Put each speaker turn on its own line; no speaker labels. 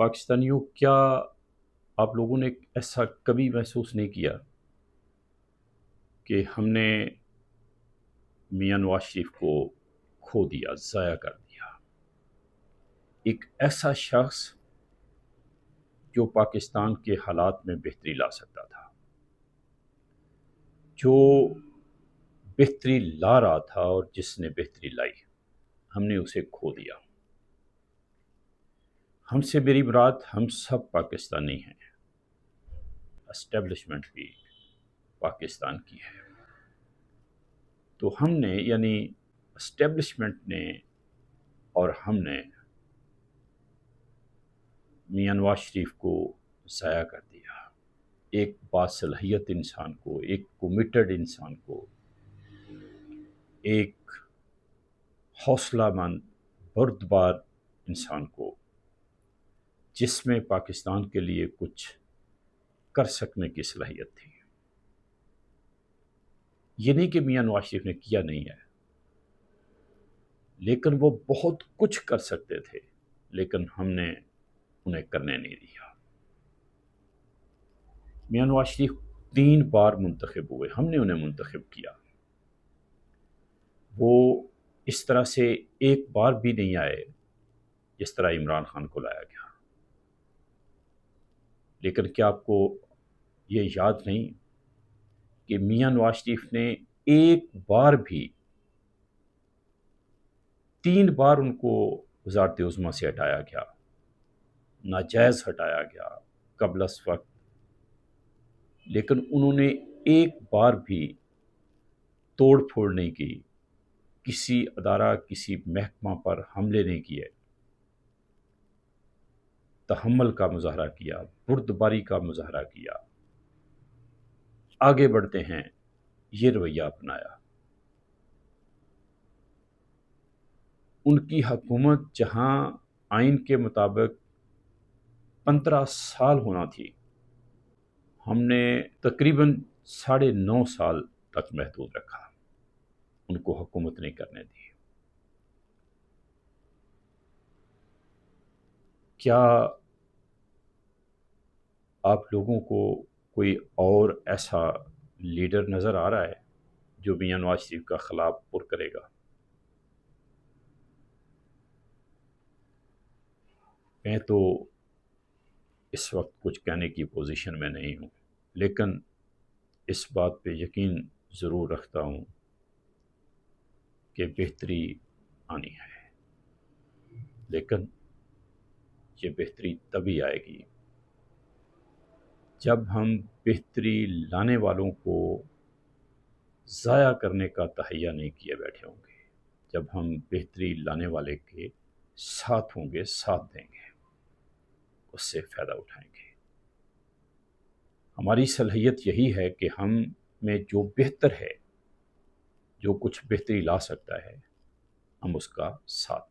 پاکستانیوں، کیا آپ لوگوں نے ایسا کبھی محسوس نہیں کیا کہ ہم نے میاں نواز شریف کو کھو دیا، ضائع کر دیا؟ ایک ایسا شخص جو پاکستان کے حالات میں بہتری لا سکتا تھا، جو بہتری لا رہا تھا اور جس نے بہتری لائی، ہم نے اسے کھو دیا۔ ہم سے میری مراد ہم سب پاکستانی ہیں، اسٹیبلشمنٹ بھی پاکستان کی ہے۔ تو ہم نے، یعنی اسٹیبلشمنٹ نے اور ہم نے میاں نواز شریف کو ضائع کر دیا، ایک باصلاحیت انسان کو، ایک کمیٹڈ انسان کو، ایک حوصلہ مند بردبار انسان کو، جس میں پاکستان کے لیے کچھ کر سکنے کی صلاحیت تھی۔ یہ نہیں کہ میاں نواز شریف نے کیا نہیں ہے، لیکن وہ بہت کچھ کر سکتے تھے، لیکن ہم نے انہیں کرنے نہیں دیا۔ میاں نواز شریف 3 بار منتخب ہوئے، ہم نے انہیں منتخب کیا۔ وہ اس طرح سے ایک بار بھی نہیں آئے جس طرح عمران خان کو لایا گیا۔ لیکن کیا آپ کو یہ یاد نہیں کہ میاں نواز شریف نے ایک بار بھی 3 بار ان کو وزارت عظمیٰ سے ہٹایا گیا، ناجائز ہٹایا گیا قبل از وقت، لیکن انہوں نے ایک بار بھی توڑ پھوڑ نہیں کی، کسی ادارہ، کسی محکمہ پر حملے نہیں کیے، تحمل کا مظاہرہ کیا، بردباری کا مظاہرہ کیا، آگے بڑھتے ہیں یہ رویہ اپنایا۔ ان کی حکومت جہاں آئین کے مطابق 15 سال ہونا تھی، ہم نے تقریباً 9.5 سال تک محدود رکھا، ان کو حکومت نہیں کرنے دی۔ کیا آپ لوگوں کو کوئی اور ایسا لیڈر نظر آ رہا ہے جو میاں نواز شریف کا خلا پر کرے گا؟ میں تو اس وقت کچھ کہنے کی پوزیشن میں نہیں ہوں، لیکن اس بات پہ یقین ضرور رکھتا ہوں کہ بہتری آنی ہے، لیکن یہ بہتری تبھی آئے گی جب ہم بہتری لانے والوں کو ضائع کرنے کا تہیہ نہیں کیے بیٹھے ہوں گے، جب ہم بہتری لانے والے کے ساتھ ہوں گے، ساتھ دیں گے، اس سے فائدہ اٹھائیں گے۔ ہماری صلاحیت یہی ہے کہ ہم میں جو بہتر ہے، جو کچھ بہتری لا سکتا ہے، ہم اس کا ساتھ